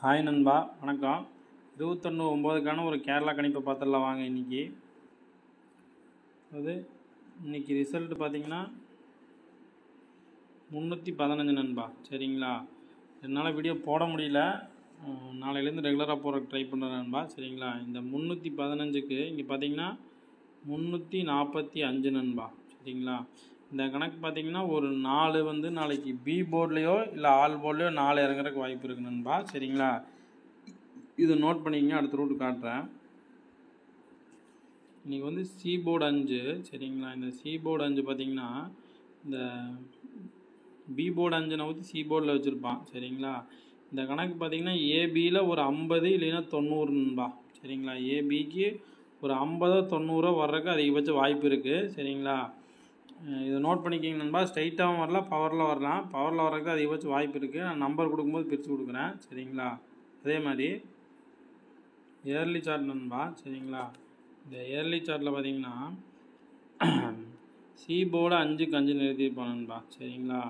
Hi நண்பா, வணக்கம். 21/9க்கான ஒரு கேரளா கணிப்பை பார்த்துடலாம் வாங்க. இன்னைக்கு ரிசல்ட் பார்த்தீங்கன்னா 315 நண்பா. சரிங்களா, என்னால் வீடியோ போட முடியல, நாளையிலேருந்து ரெகுலராக போகிற ட்ரை பண்ணுறேன் நண்பா. சரிங்களா, இந்த 315க்கு இங்கே பார்த்தீங்கன்னா 345 நண்பா. சரிங்களா, இந்த கணக்கு பார்த்தீங்கன்னா ஒரு 4 வந்து நாளைக்கு பி போர்ட்லேயோ இல்லை ஆல் போர்ட்லேயோ 4 இறங்குறதுக்கு வாய்ப்பு இருக்குது நண்பா. சரிங்களா, இது நோட் பண்ணிக்கங்க. அடுத்த ரூட்டு காட்டுறேன். இன்றைக்கி வந்து சி போர்டு 5. சரிங்களா, இந்த சி போர்டு 5 பார்த்தீங்கன்னா இந்த பி போர்டு 5 நவுத்தி சி போர்டில் வச்சுருப்பான். சரிங்களா, இந்த கணக்கு பார்த்தீங்கன்னா ஏபியில் ஒரு 50 இல்லைன்னா 90 நண்பா. சரிங்களா, ஏபிக்கு ஒரு 50 90 வர்றதுக்கு அதிகபட்ச வாய்ப்பு இருக்குது. சரிங்களா, இதை நோட் பண்ணிக்கிங்க நண்பா. ஸ்ட்ரைட்டாகவும் வரலாம், பவரில் வரலாம். பவரில் வர்றதுக்கு அதிகபட்ச வாய்ப்பு இருக்குது. நான் நம்பர் கொடுக்கும்போது பிரித்து கொடுக்குறேன். சரிங்களா, அதே மாதிரி இயர்லி சார்ட் நண்பா. சரிங்களா, இந்த இயர்லி சார்ட்டில் பார்த்தீங்கன்னா சி போர்டு 5க்கு 5 நிறுத்தியிருப்பான் நண்பா. சரிங்களா,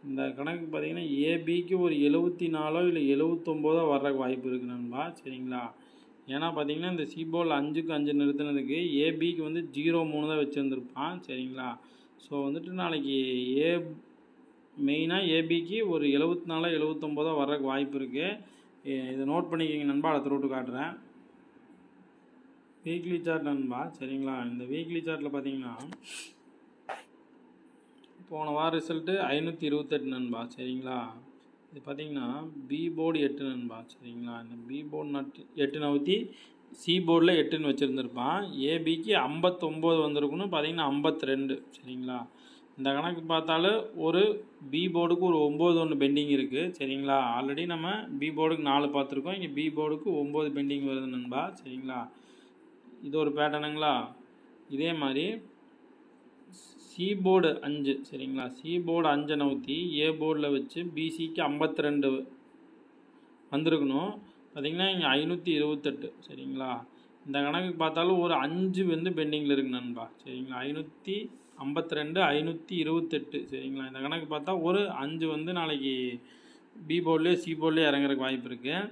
இந்த கணக்கு பார்த்தீங்கன்னா ஏபிக்கு ஒரு 74 இல்லை 79 வர்றதுக்கு வாய்ப்பு இருக்குது நண்பா. சரிங்களா, ஏன்னா பார்த்தீங்கன்னா இந்த சி போர்டில் 5க்கு 5 நிறுத்தினதுக்கு ஏபிக்கு வந்து 0.3 தான் வச்சுருந்துருப்பான். சரிங்களா, ஸோ வந்துட்டு நாளைக்கு மெயினாக ஏபிக்கு ஒரு 74 79 வர்றதுக்கு வாய்ப்பு இருக்குது. இதை நோட் பண்ணிக்கிங்க நண்பா. அடுத்த ரூட்டு காட்டுறேன். வீக்லி சார்ட் நண்பா. சரிங்களா, இந்த வீக்லி சார்ட்டில் பார்த்தீங்கன்னா போன வார ரிசல்ட்டு 528 நண்பா. சரிங்களா, இது பார்த்தீங்கன்னா பி போர்டு 8 நண்பா. சரிங்களா, இந்த பி போர்டு 8 நவுத்தி சி போர்டில் 8ன்னு வச்சுருந்துருப்பான். ஏபிக்கு 59 வந்திருக்குன்னு பார்த்தீங்கன்னா 52. சரிங்களா, இந்த கணக்கு பார்த்தாலும் ஒரு பி போர்டுக்கு ஒரு 9 ஒன்று பெண்டிங் இருக்குது. சரிங்களா, ஆல்ரெடி நம்ம பி போர்டுக்கு 4 பார்த்துருக்கோம். இங்கே பி போர்டுக்கு 9 பெண்டிங் வருது நண்பா. சரிங்களா, இது ஒரு பேட்டர்னுங்களா. இதே மாதிரி சி போர்டு 5. சரிங்களா, சி போர்டு 5 நவுத்தி ஏ போர்டில் வச்சு பிசிக்கு 52 வந்திருக்கணும். பார்த்திங்கன்னா இங்கே 528. சரிங்களா, இந்த கணக்கு பார்த்தாலும் ஒரு 5 வந்து பெண்டிங்கில் இருக்குது நண்பா. சரிங்களா, 552 528. சரிங்களா, இந்த கணக்கு பார்த்தா ஒரு 5 வந்து நாளைக்கு பி போர்ட்லேயே சி போர்ட்லேயே இறங்குறதுக்கு வாய்ப்பு இருக்குது.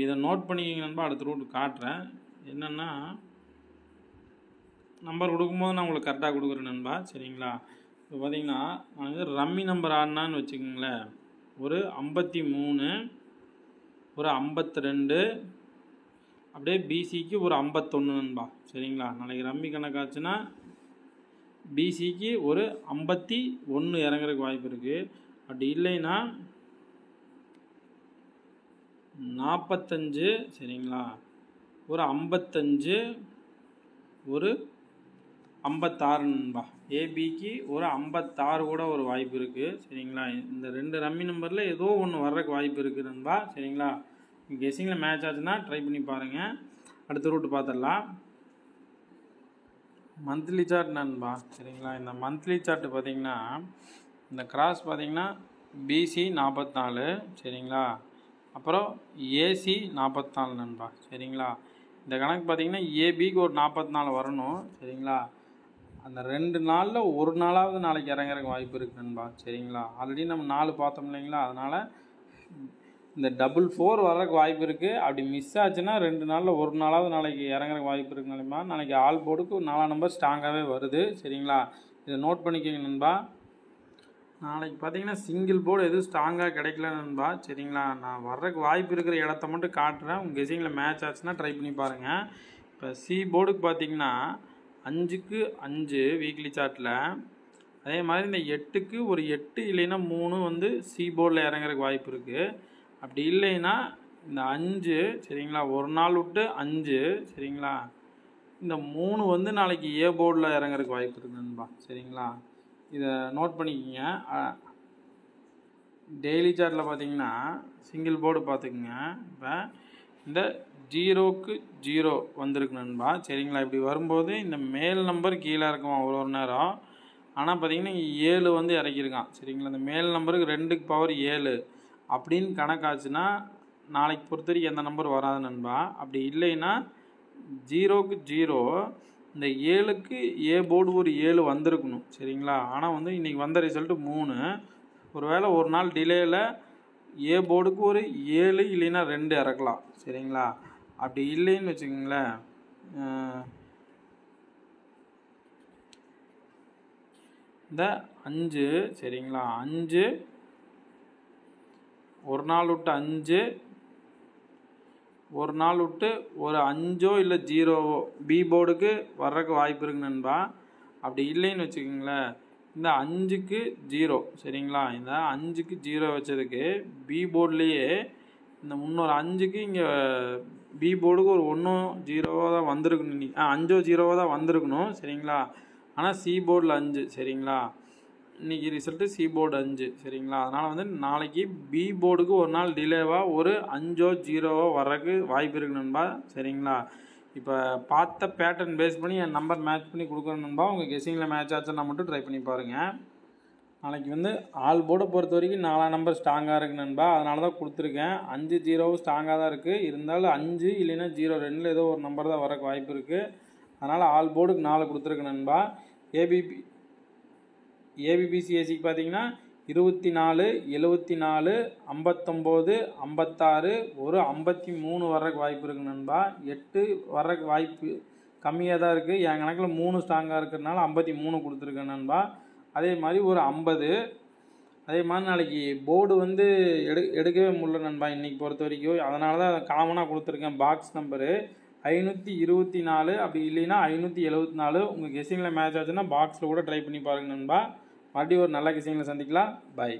இதை நோட் பண்ணிக்கிங்க நண்பா. அடுத்த ரூட்டு காட்டுறேன். என்னென்னா நம்பர் கொடுக்கும்போது நான் உங்களுக்கு கரெக்டாக கொடுக்குறேன் நண்பா. சரிங்களா, இப்போ பார்த்தீங்கன்னா நான் வந்து ரம்மி நம்பர் ஆடினான்னு வச்சுக்கோங்களேன். ஒரு 53 ஒரு 52 அப்படியே பிசிக்கு ஒரு 51 நண்பா. சரிங்களா, நாளைக்கு ரம்மி கணக்காச்சுன்னா பிசிக்கு ஒரு 51 இறங்குறதுக்கு வாய்ப்பு இருக்குது. அப்படி இல்லைன்னா 45. சரிங்களா, ஒரு 55 ஒரு 56 நண்பா. ஏபிக்கு ஒரு 56 கூட ஒரு வாய்ப்பு இருக்குது. சரிங்களா, இந்த 2 ரம்மி நம்பரில் ஏதோ ஒன்று வர்றதுக்கு வாய்ப்பு இருக்குது நண்பா. சரிங்களா, கெஸ்ஸிங்கில் மேட்ச் ஆச்சுன்னா ட்ரை பண்ணி பாருங்கள். அடுத்த ரூட்டு பார்த்துடலாம். மந்த்லி சார்ட் நண்பா. சரிங்களா, இந்த மந்த்லி சார்ட்டு பார்த்தீங்கன்னா இந்த கிராஸ் பார்த்தீங்கன்னா பிசி 44. சரிங்களா, அப்புறம் ஏசி 44 நண்பா. சரிங்களா, இந்த கணக்கு பார்த்தீங்கன்னா ஏபிக்கு ஒரு 44 வரணும். சரிங்களா, அந்த 2 நாளில் ஒரு நாளாவது நாளைக்கு இறங்குறதுக்கு வாய்ப்பு இருக்குது நண்பா. சரிங்களா, ஆல்ரெடி நம்ம 4 பார்த்தோம் இல்லைங்களா, அதனால் இந்த 4 வர்றதுக்கு வாய்ப்பு இருக்குது. அப்படி மிஸ் ஆச்சுன்னா 2 நாளில் ஒரு நாளாவது நாளைக்கு இறங்குறதுக்கு வாய்ப்பு இருக்குது நண்பா. நாளைக்கு ஆல் போர்டுக்கு 4 நம்பர் ஸ்ட்ராங்காகவே வருது. சரிங்களா, இதை நோட் பண்ணிக்கோங்க நண்பா. நாளைக்கு பார்த்தீங்கன்னா சிங்கிள் போர்டு எதுவும் ஸ்ட்ராங்காக கிடைக்கல நண்பா. சரிங்களா, நான் வர்றதுக்கு வாய்ப்பு இருக்கிற இடத்த மட்டும் காட்டுறேன். உங்கள் கெஸ்ஸிங்கில் மேட்ச் ஆச்சுன்னா ட்ரை பண்ணி பாருங்கள். இப்போ சி போர்டுக்கு பார்த்தீங்கன்னா 5க்கு 5 வீக்லி சார்ட்டில். அதே மாதிரி இந்த 8க்கு ஒரு 8 இல்லைன்னா 3 வந்து சி போர்டில் இறங்குறதுக்கு வாய்ப்பு இருக்குது. அப்படி இல்லைன்னா இந்த 5. சரிங்களா, ஒரு நாள் விட்டு 5. சரிங்களா, இந்த 3 வந்து நாளைக்கு ஏ போர்டில் இறங்குறதுக்கு வாய்ப்பு இருக்குது நண்பா. சரிங்களா, இதை நோட் பண்ணிக்கிங்க. டெய்லி சார்ட்டில் பார்த்தீங்கன்னா சிங்கிள் போர்டு பார்த்துக்குங்க. இப்போ இந்த 0க்கு 0 வந்திருக்கு நண்பா. சரிங்களா, இப்படி வரும்போது இந்த மேல் நம்பர் கீழே இருக்குமா ஒரு நேரம். ஆனால் பார்த்தீங்கன்னா இங்கே 7 வந்து இறக்கியிருக்கான். சரிங்களா, இந்த மேல் நம்பருக்கு 2க்கு பவர் 7 அப்படின்னு கணக்காச்சுன்னா நாளைக்கு பொறுத்த வரைக்கும் எந்த நம்பர் வராது நண்பா. அப்படி இல்லைன்னா 0க்கு 0 இந்த 7க்கு ஏ போர்டு ஒரு 7 வந்திருக்கணும். சரிங்களா, ஆனால் வந்து இன்றைக்கி வந்த ரிசல்ட்டு 3. ஒருவேளை ஒரு நாள் டிலேயில் ஏ போர்டுக்கு ஒரு 7 இல்லைன்னா 2 இறக்கலாம். சரிங்களா? அப்படி இல்லைன்னு வச்சுக்கோங்களேன், இந்த 5 சரிங்களா, 5 ஒரு நாள் விட்டு 5 ஒரு நாள் விட்டு ஒரு 5ஓ இல்லை 0வோ பி போர்டுக்கு வர்றதுக்கு வாய்ப்பு இருக்கு நண்பா. அப்படி இல்லைன்னு வச்சுக்கோங்களேன், இந்த 5க்கு 0 சரிங்களா, இந்த 5க்கு 0 வச்சதுக்கு பி போர்ட்லேயே இந்த முன்னொரு 5க்கு இங்கே பி போர்டுக்கு ஒரு 1ஓ 0வோ தான் வந்திருக்கணும், 5ஓ 0வோ தான் வந்திருக்கணும் சரிங்களா. ஆனால் சி போர்டில் 5 சரிங்களா, இன்றைக்கி ரிசல்ட்டு சி போர்டு 5 சரிங்களா. அதனால் வந்து நாளைக்கு பி போர்டுக்கு ஒரு நாள் டிலேவாக ஒரு 5ஓ 0வோ வர்றதுக்கு வாய்ப்பு இருக்கு நண்பா. சரிங்களா? இப்போ பார்த்த பேட்டர்ன் பேஸ் பண்ணி என் நம்பர் மேட்ச் பண்ணி கொடுக்குறேன் நண்பா. உங்கள் கெஸ்ஸிங்கில் மேட்ச் ஆச்சுன்னா மட்டும் ட்ரை பண்ணி பாருங்கள். நாளைக்கு வந்து ஆல் போர்டை பொறுத்த வரைக்கும் 4 நம்பர் ஸ்ட்ராங்காக இருக்குது நண்பா. அதனால தான் கொடுத்துருக்கேன். 5 0வும் ஸ்ட்ராங்காக தான் இருக்குது. இருந்தாலும் 5 இல்லைன்னா 0 ரெண்டில் ஏதோ ஒரு நம்பர் தான் வரக்கு வாய்ப்பு இருக்குது. அதனால் ஆல் போர்டுக்கு 4 கொடுத்துருக்கு நண்பா. ஏபிபிசிஎஸ்சிக்கு பார்த்தீங்கன்னா 24 74 59 56 ஒரு 53 வர்றதுக்கு வாய்ப்பு இருக்குது நண்பா. 8 வர்றதுக்கு வாய்ப்பு கம்மியாக தான் இருக்குது. என் கணக்கில் 3 ஸ்ட்ராங்காக இருக்கிறதுனால 53 கொடுத்துருக்கேன் நண்பா. அதே மாதிரி ஒரு 50. அதே மாதிரி நாளைக்கு போர்டு வந்து எடுக்கவே முடியல நண்பா இன்றைக்கி பொறுத்த வரைக்கும். அதனால தான் காமனாக கொடுத்துருக்கேன் பாக்ஸ் நம்பரு 524. அப்படி இல்லைன்னா 574. உங்கள் கெஸ்ஸிங்கில் மேட்ச் ஆச்சுன்னா பாக்ஸில் கூட ட்ரை பண்ணி பாருங்கள் நண்பா. மறுபடியும் ஒரு நல்ல கெஸ்ஸிங்கில் சந்திக்கலாம். பை.